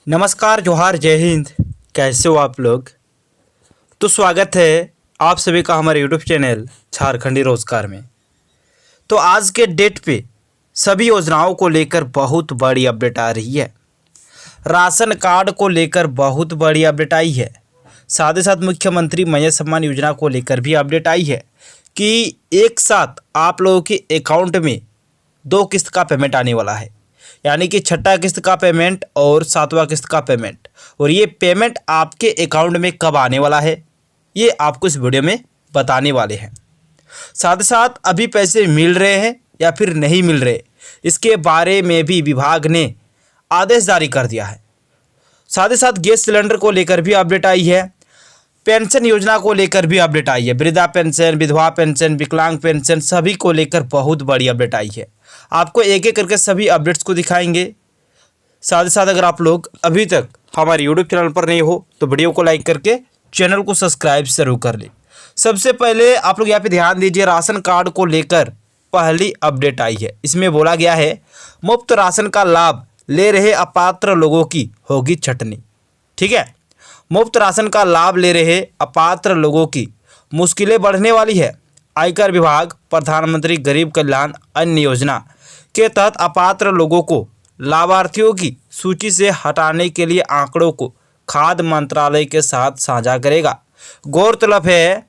नमस्कार, जोहार, जय हिंद। कैसे हो आप लोग? तो स्वागत है आप सभी का हमारे यूट्यूब चैनल झारखंडी रोजगार में। तो आज के डेट पे सभी योजनाओं को लेकर बहुत बड़ी अपडेट आ रही है। राशन कार्ड को लेकर बहुत बड़ी अपडेट आई है। साथ ही साथ मुख्यमंत्री महिला सम्मान योजना को लेकर भी अपडेट आई है कि एक साथ आप लोगों के अकाउंट में 2 किस्त का पेमेंट आने वाला है, यानी कि छठा किस्त का पेमेंट और 7वां किस्त का पेमेंट। और ये पेमेंट आपके अकाउंट में कब आने वाला है, ये आपको इस वीडियो में बताने वाले हैं। साथ ही साथ अभी पैसे मिल रहे हैं या फिर नहीं मिल रहे, इसके बारे में भी विभाग ने आदेश जारी कर दिया है। साथ ही साथ गैस सिलेंडर को लेकर भी अपडेट आई है। पेंशन योजना को लेकर भी अपडेट आई है। वृद्धा पेंशन, विधवा पेंशन, विकलांग पेंशन, सभी को लेकर बहुत बड़ी अपडेट आई है। आपको एक एक करके सभी अपडेट्स को दिखाएंगे। साथ ही साथ अगर आप लोग अभी तक हमारे यूट्यूब चैनल पर नहीं हो तो वीडियो को लाइक करके चैनल को सब्सक्राइब जरूर कर ले। सबसे पहले आप लोग यहाँ पे ध्यान दीजिए, राशन कार्ड को लेकर पहली अपडेट आई है। इसमें बोला गया है मुफ्त राशन का लाभ ले रहे अपात्र लोगों की होगी छटनी। ठीक है, मुफ्त राशन का लाभ ले रहे अपात्र लोगों की मुश्किलें बढ़ने वाली है। आयकर विभाग प्रधानमंत्री गरीब कल्याण अन्न योजना के तहत अपात्र लोगों को लाभार्थियों की सूची से हटाने के लिए आंकड़ों को खाद्य मंत्रालय के साथ साझा करेगा। गौरतलब है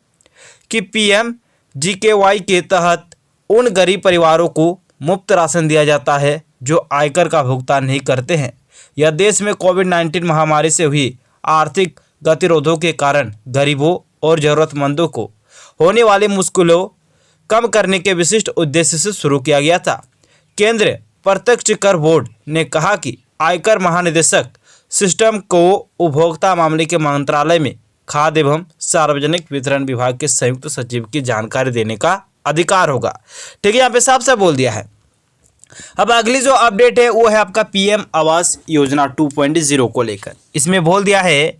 कि PMGKY के तहत उन गरीब परिवारों को मुफ्त राशन दिया जाता है जो आयकर का भुगतान नहीं करते हैं। यह देश में कोविड-19 महामारी से हुई आर्थिक गतिरोधों के कारण गरीबों और ज़रूरतमंदों को होने वाली मुश्किलों कम करने के विशिष्ट उद्देश्य से शुरू किया गया था। केंद्रीय प्रत्यक्ष कर बोर्ड ने कहा कि आयकर महानिदेशक सिस्टम को उपभोक्ता मामले के मंत्रालय में खाद्य एवं सार्वजनिक वितरण विभाग के संयुक्त सचिव की जानकारी देने का अधिकार होगा। ठीक है, यहाँ पे साफ साफ बोल दिया है। अब अगली जो अपडेट है वो है आपका PM आवास योजना 2.0 को लेकर। इसमें बोल दिया है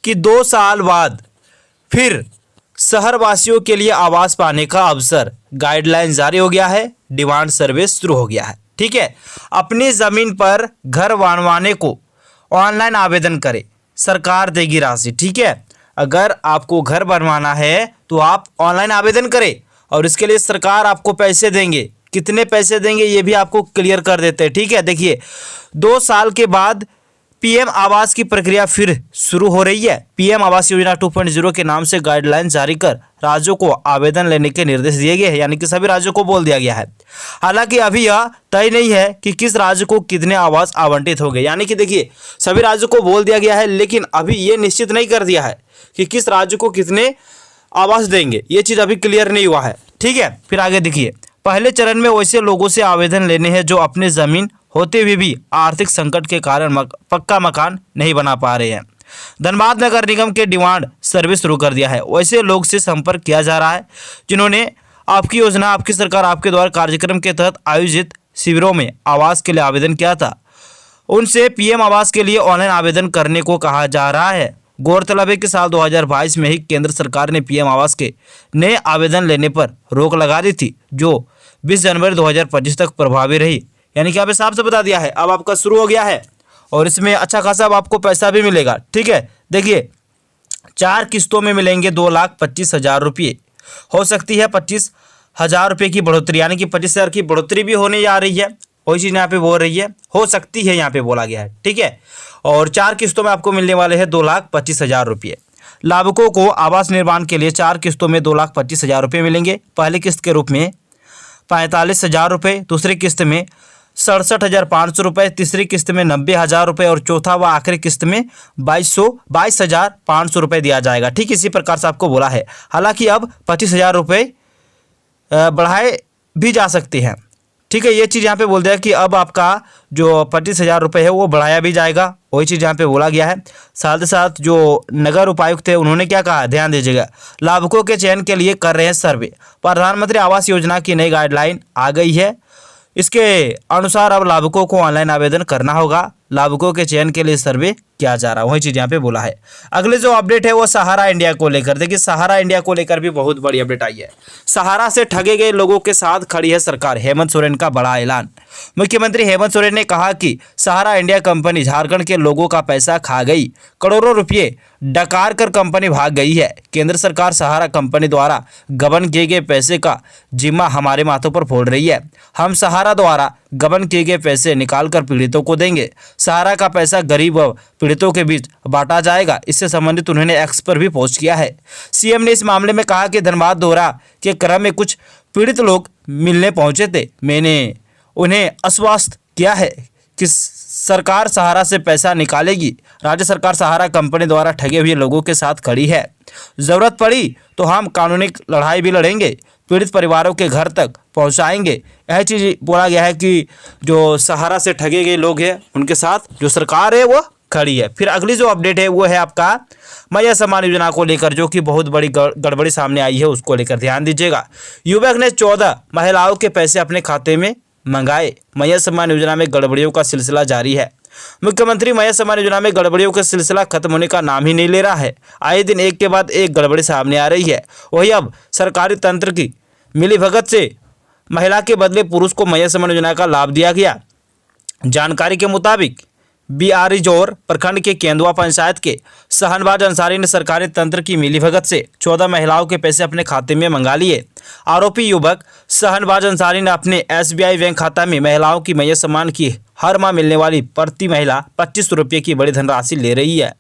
कि 2 साल बाद फिर शहरवासियों के लिए आवास पाने का अवसर, गाइडलाइन जारी हो गया है, डिमांड सर्वे शुरू हो गया है। ठीक है, अपनी ज़मीन पर घर बनवाने को ऑनलाइन आवेदन करें, सरकार देगी राशि। ठीक है, अगर आपको घर बनवाना है तो आप ऑनलाइन आवेदन करें और इसके लिए सरकार आपको पैसे देंगे। कितने पैसे देंगे ये भी आपको क्लियर कर देते हैं। ठीक है, देखिए 2 साल के बाद PM आवास की प्रक्रिया फिर शुरू हो रही है। PM आवास योजना 2.0 के नाम से गाइडलाइन जारी कर राज्यों को आवेदन लेने के निर्देश दिए गए हैं, यानी कि सभी राज्यों को बोल दिया गया है। हालांकि अभी यह तय नहीं है कि किस राज्य को कितने आवास आवंटित होंगे, यानी कि देखिए सभी राज्यों को बोल दिया गया है, लेकिन अभी ये निश्चित नहीं कर दिया है कि किस राज्य को कितने आवास देंगे। ये चीज़ अभी क्लियर नहीं हुआ है। ठीक है, फिर आगे देखिए, पहले चरण में वैसे लोगों से आवेदन लेने हैं जो अपने ज़मीन होते हुए भी आर्थिक संकट के कारण पक्का मकान नहीं बना पा रहे हैं। धनबाद नगर निगम के डिमांड सर्वे शुरू कर दिया है। वैसे लोग से संपर्क किया जा रहा है जिन्होंने आपकी योजना आपकी सरकार आपके द्वारा कार्यक्रम के तहत आयोजित शिविरों में आवास के लिए आवेदन किया था। उनसे PM आवास के लिए ऑनलाइन आवेदन करने को कहा जा रहा है। गौरतलब है कि साल 2022 में ही केंद्र सरकार ने PM आवास के नए आवेदन लेने पर रोक लगा दी थी, जो 20 जनवरी 2025 तक प्रभावी रही। यानी कि यहाँ पे साफ से बता दिया है अब आपका शुरू हो गया है और इसमें अच्छा खासा अब आपको पैसा भी मिलेगा। ठीक है, देखिए 4 किस्तों में मिलेंगे 2,25,000 रुपये। हो सकती है 25,000 रुपये की बढ़ोतरी, यानी कि 25,000 की बढ़ोतरी भी होने जा रही है। वही चीज़ यहाँ पे बोल रही है, हो सकती है यहाँ पे बोला गया है। ठीक है, और 4 किस्तों में आपको मिलने वाले हैं 2,25,000 रुपये। लाभुकों को आवास निर्माण के लिए 4 किस्तों में 2,25,000 रुपये मिलेंगे। पहली किस्त के रूप में 45,000 रुपये, दूसरी किस्त में 67,500 रुपये, तीसरी किस्त में 90,000 रुपये और चौथा व आखिरी किस्त में 22,500 रुपये दिया जाएगा। ठीक इसी प्रकार से आपको बोला है। हालांकि अब 25,000 रुपये बढ़ाए भी जा सकते हैं। ठीक है, ये चीज़ यहाँ पे बोल दिया कि अब आपका जो 25,000 रुपये है वो बढ़ाया भी जाएगा। वही चीज़ यहाँ पे बोला गया है। साथ ही साथ जो नगर उपायुक्त है उन्होंने क्या कहा, ध्यान दीजिएगा, लाभुकों के चयन के लिए कर रहे हैं सर्वे। प्रधानमंत्री आवास योजना की नई गाइडलाइन आ गई है। इसके अनुसार अब लाभुकों को ऑनलाइन आवेदन करना होगा। लाभुकों के चयन के लिए सर्वे किया जा रहा है, वही चीज़ यहाँ पे बोला है। अगले जो अपडेट है वो सहारा इंडिया को लेकर, देखिए सहारा इंडिया को लेकर भी बहुत बड़ी अपडेट आई है। सहारा से ठगे गए लोगों के साथ खड़ी है सरकार, हेमंत सोरेन का बड़ा ऐलान। मुख्यमंत्री हेमंत सोरेन ने कहा कि सहारा इंडिया कंपनी झारखंड के लोगों का पैसा खा गई, करोड़ों रुपये डकार कर कंपनी भाग गई है। केंद्र सरकार सहारा कंपनी द्वारा गबन किए गए पैसे का जिम्मा हमारे माथों पर फोड़ रही है। हम सहारा द्वारा गबन किए गए पैसे निकाल कर पीड़ितों को देंगे। सहारा का पैसा गरीब व पीड़ितों के बीच बांटा जाएगा। इससे संबंधित उन्होंने एक्स पर भी पोस्ट किया है। सीएम ने इस मामले में कहा कि धनबाद दौरा के क्रम में कुछ पीड़ित लोग मिलने पहुंचे थे। मैंने उन्हें आश्वस्त किया है कि सरकार सहारा से पैसा निकालेगी। राज्य सरकार सहारा कंपनी द्वारा ठगे हुए लोगों के साथ खड़ी है। जरूरत पड़ी तो हम कानूनी लड़ाई भी लड़ेंगे, पीड़ित परिवारों के घर तक पहुंचाएंगे। यह चीज़ बोला गया है कि जो सहारा से ठगे गए लोग हैं उनके साथ जो सरकार है वो खड़ी है। फिर अगली जो अपडेट है वो है आपका मैया सम्मान योजना को लेकर, जो कि बहुत बड़ी गड़बड़ी सामने आई है, उसको लेकर ध्यान दीजिएगा। युवक ने 14 महिलाओं के पैसे अपने खाते में मंगाए। मैया सम्मान योजना में गड़बड़ियों का सिलसिला जारी है। मुख्यमंत्री मैया सम्मान योजना में गड़बड़ियों का सिलसिला खत्म होने का नाम ही नहीं ले रहा है। आए दिन एक के बाद एक गड़बड़ी सामने आ रही है। वही अब सरकारी तंत्र की मिलीभगत से महिला के बदले पुरुष को मैया सम्मान योजना का लाभ दिया गया। जानकारी के मुताबिक बिहारीजोर प्रखंड के केंदुआ पंचायत के सहनबाज अंसारी ने सरकारी तंत्र की मिलीभगत से 14 महिलाओं के पैसे अपने खाते में मंगा लिए। आरोपी युवक सहनबाज अंसारी ने अपने SBI बैंक खाता में महिलाओं की मैया सम्मान की हर माह मिलने वाली प्रति महिला 25 रुपये की बड़ी धनराशि ले रही है।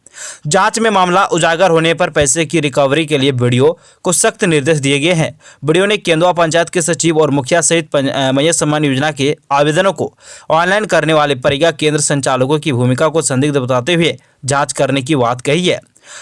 जांच में मामला उजागर होने पर पैसे की रिकवरी के लिए बीडीओ को सख्त निर्देश दिए गए हैं। बीडीओ ने केंदुआ पंचायत के सचिव और मुखिया सहित मैया सम्मान योजना के आवेदनों को ऑनलाइन करने वाले परीक्षा केंद्र संचालकों की भूमिका को संदिग्ध बताते हुए जांच करने की बात कही है।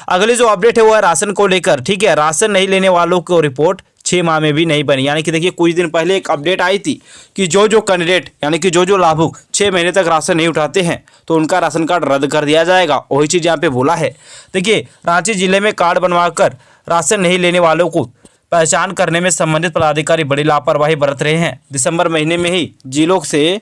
अगली जो अपडेट है वो है राशन को लेकर, ठीक है। राशन नहीं लेने वालों को रिपोर्ट 6 माह में भी नहीं बनी। यानी कि देखिए कुछ दिन पहले एक अपडेट आई थी कि जो कैंडिडेट यानी कि जो लाभुक 6 महीने तक राशन नहीं उठाते हैं तो उनका राशन कार्ड रद्द कर दिया जाएगा। वही चीज़ यहाँ पे बोला है। देखिए रांची जिले में कार्ड बनवाकर राशन नहीं लेने वालों को पहचान करने में संबंधित पदाधिकारी बड़ी लापरवाही बरत रहे हैं। दिसंबर महीने में ही जिलों से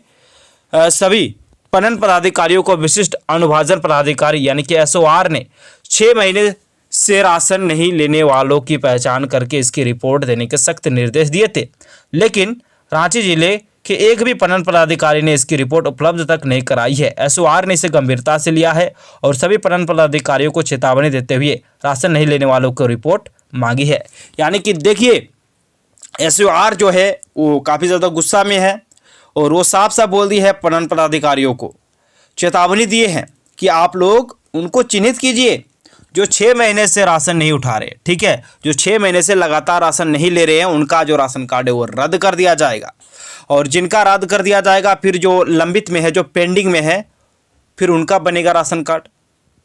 सभी पणन पदाधिकारियों को विशिष्ट अनुभाजन पदाधिकारी यानी कि SOR ने 6 महीने से राशन नहीं लेने वालों की पहचान करके इसकी रिपोर्ट देने के सख्त निर्देश दिए थे, लेकिन रांची जिले के एक भी पणन पदाधिकारी ने इसकी रिपोर्ट उपलब्ध तक नहीं कराई है। SOR ने इसे गंभीरता से लिया है और सभी पणन पदाधिकारियों को चेतावनी देते हुए राशन नहीं लेने वालों को रिपोर्ट मांगी है। यानी कि देखिए SOR जो है वो काफ़ी ज़्यादा गुस्सा में है और वो साफ साफ बोल दी है, पणन पदाधिकारियों को चेतावनी दिए हैं कि आप लोग उनको चिन्हित कीजिए जो 6 महीने से राशन नहीं उठा रहे, ठीक है। जो 6 महीने से लगातार राशन नहीं ले रहे हैं उनका जो राशन कार्ड है वो रद्द कर दिया जाएगा, और जिनका रद्द कर दिया जाएगा फिर जो लंबित में है, जो पेंडिंग में है, फिर उनका बनेगा राशन कार्ड,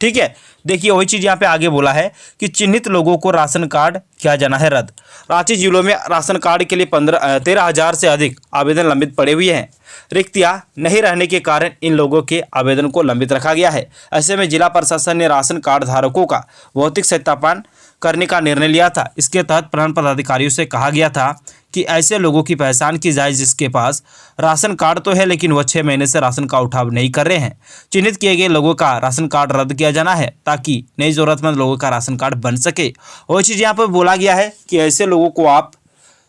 ठीक है। देखिए वही चीज़ यहाँ पे आगे बोला है कि चिन्हित लोगों को राशन कार्ड किया जाना है रद्द। रांची जिलों में राशन कार्ड के लिए 13,000 से अधिक आवेदन लंबित पड़े हुए हैं। रिक्तियाँ नहीं रहने के कारण इन लोगों के आवेदन को लंबित रखा गया है। ऐसे में जिला प्रशासन ने राशन कार्ड धारकों का भौतिक सत्यापन करने का निर्णय लिया था। इसके तहत पणन पदाधिकारियों से कहा गया था कि ऐसे लोगों की पहचान की जाए जिसके पास राशन कार्ड तो है लेकिन वह 6 महीने से राशन का उठाव नहीं कर रहे हैं। चिन्हित किए गए लोगों का राशन कार्ड रद्द किया जाना है ताकि नई ज़रूरतमंद लोगों का राशन कार्ड बन सके। वो चीज़ यहाँ पर बोला गया है कि ऐसे लोगों को आप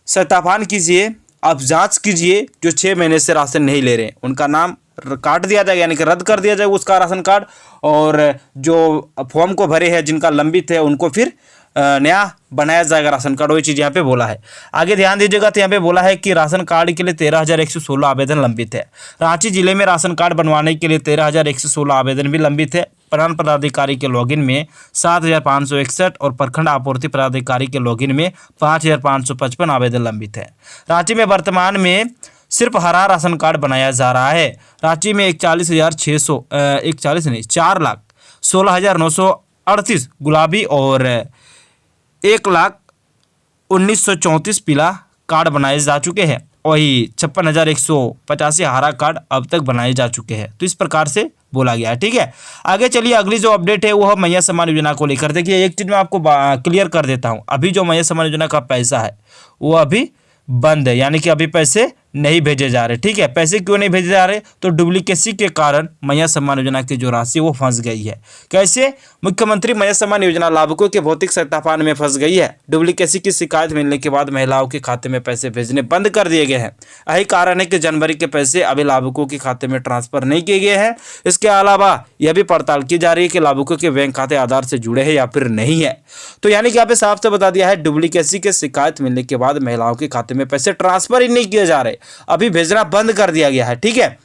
सत्यापन कीजिए, आप जाँच कीजिए जो 6 महीने से राशन नहीं ले रहे हैं, उनका नाम काट दिया जाएगा यानी कि रद्द कर दिया जाएगा उसका राशन कार्ड, और जो फॉर्म को भरे हैं जिनका लंबित है उनको फिर नया बनाया जाएगा राशन कार्ड। वही चीज़ यहाँ पे बोला है। आगे ध्यान दीजिएगा तो यहाँ पे बोला है कि राशन कार्ड के लिए 13,116 आवेदन लंबित है। रांची जिले में राशन कार्ड बनवाने के लिए 13,116 आवेदन भी लंबित है। पणन पदाधिकारी के लॉगिन में 7,561 और प्रखंड आपूर्ति पदाधिकारी के लॉगिन में 5,555 आवेदन लंबित है। रांची में वर्तमान में सिर्फ हरा राशन कार्ड बनाया जा रहा है। रांची में 4,16,938 गुलाबी और 1,19,34 पीला कार्ड बनाए जा चुके हैं। वही 56,185 हरा कार्ड अब तक बनाए जा चुके हैं। तो इस प्रकार से बोला गया है, ठीक है। आगे चलिए अगली जो अपडेट है वो है मैया सम्मान योजना को लेकर। देखिए एक चीज़ मैं आपको क्लियर कर देता हूँ, अभी जो मैया सम्मान योजना का पैसा है वो अभी बंद है, यानी कि अभी पैसे नहीं भेजे जा रहे। ठीक है, पैसे क्यों नहीं भेजे जा रहे? तो डुप्लीकेसी के कारण मैया सम्मान योजना की जो राशि वो फंस गई है। कैसे? मुख्यमंत्री मैया सम्मान योजना लाभुकों के भौतिक सत्यापन में फंस गई है। डुप्लीकेसी की शिकायत मिलने के बाद महिलाओं के खाते में पैसे भेजने बंद कर दिए गए हैं। यही कारण है कि जनवरी के पैसे अभी लाभुकों के खाते में ट्रांसफर नहीं किए गए हैं। इसके अलावा यह भी पड़ताल की जा रही है कि लाभुकों के बैंक खाते आधार से जुड़े हैं या फिर नहीं है। तो यानी कि यहाँ पे साफ से बता दिया है, डुप्लीकेसी की शिकायत मिलने के बाद महिलाओं के खाते में पैसे ट्रांसफर ही नहीं किए जा रहे, अभी भेजना बंद कर दिया गया है। ठीक है,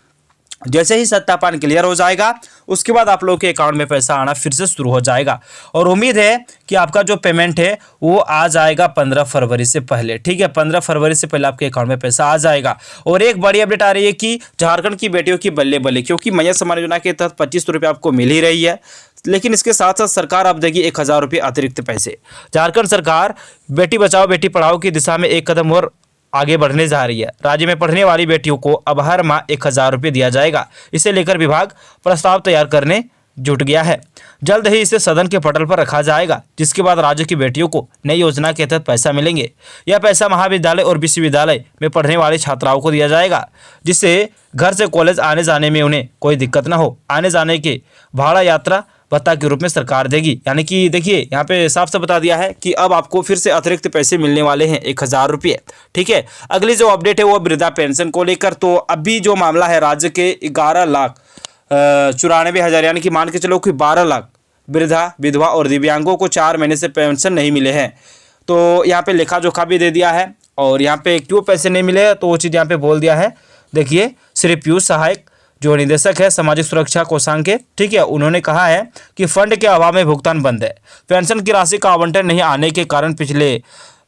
जैसे ही सत्यापन क्लियर हो जाएगा उसके बाद आप लोगों के अकाउंट में पैसा आना फिर से शुरू हो जाएगा और उम्मीद है कि आपका जो पेमेंट है वो आ जाएगा 15 फरवरी से पहले। ठीक है, 15 फरवरी से पहले आपके अकाउंट में पैसा आ जाएगा। और एक बड़ी अपडेट आ रही है कि झारखंड की बेटियों की बल्ले बल्ले, क्योंकि मैया सम्मान योजना के तहत 25 रुपये आपको मिल ही रही है, लेकिन इसके साथ साथ सरकार अब देगी 1000 रुपये अतिरिक्त पैसे। झारखंड सरकार बेटी बचाओ बेटी पढ़ाओ की दिशा में एक कदम और आगे बढ़ने जा रही है। राज्य में पढ़ने वाली बेटियों को अब हर माह 1000 रुपये दिया जाएगा। इसे लेकर विभाग प्रस्ताव तैयार करने जुट गया है। जल्द ही इसे सदन के पटल पर रखा जाएगा, जिसके बाद राज्य की बेटियों को नई योजना के तहत पैसा मिलेंगे। यह पैसा महाविद्यालय और विश्वविद्यालय में पढ़ने वाली छात्राओं को दिया जाएगा, जिससे घर से कॉलेज आने जाने में उन्हें कोई दिक्कत न हो। आने जाने के भाड़ा यात्रा भत्ता के रूप में सरकार देगी। यानी कि देखिए यहाँ पे साफ से बता दिया है कि अब आपको फिर से अतिरिक्त पैसे मिलने वाले हैं 1000 रुपये। ठीक है, अगली जो अपडेट है वो वृद्धा पेंशन को लेकर। तो अभी जो मामला है, राज्य के 11,94,000 यानी कि मान के चलो कि 12 लाख वृद्धा विधवा और दिव्यांगों को 4 महीने से पेंशन नहीं मिले हैं। तो यहाँ पे लेखा जोखा भी दे दिया है और यहाँ पे क्यों पैसे नहीं मिले तो वो चीज़ यहाँ पे बोल दिया है। देखिए, श्री पीयूष सहायक जो निदेशक है सामाजिक सुरक्षा कोषांग के, ठीक है, उन्होंने कहा है कि फंड के अभाव में भुगतान बंद है। पेंशन की राशि का आवंटन नहीं आने के कारण पिछले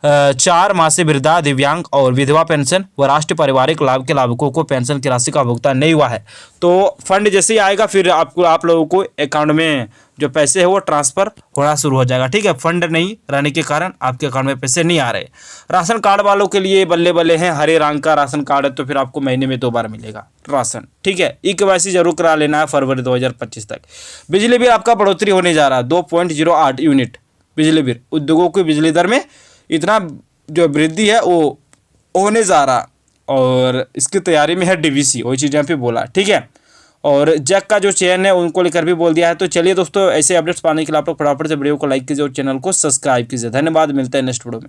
4 माह से वृद्धा दिव्यांग और विधवा पेंशन व राष्ट्रीय पारिवारिक लाभ के लाभुकों को पेंशन की राशि का भुगतान नहीं हुआ है। तो फंड जैसे ही आएगा फिर आप लोगों को अकाउंट में जो पैसे है वो ट्रांसफर होना शुरू हो जाएगा। ठीक है, फंड नहीं रहने के कारण आपके अकाउंट में पैसे नहीं आ रहे। राशन कार्ड वालों के लिए बल्ले बल्ले हैं, हरे रंग का राशन कार्ड है तो फिर आपको महीने में 2 बार मिलेगा राशन। ठीक है, ई-केवाईसी जरूर करा लेना है फरवरी 2025 तक। बिजली बिल आपका बढ़ोतरी होने जा रहा है 2.08 यूनिट बिजली बिल। उद्योगों की बिजली दर में इतना जो वृद्धि है वो होने जा रहा और इसकी तैयारी में है डीवीसी, वही चीज़ यहाँ पे बोला। ठीक है, और जैक का जो चयन है उनको लेकर भी बोल दिया है। तो चलिए दोस्तों, ऐसे अपडेट्स पाने के लिए आप लोग फटाफट से वीडियो को लाइक कीजिए और चैनल को सब्सक्राइब कीजिए। धन्यवाद, मिलते हैं नेक्स्ट वीडियो में।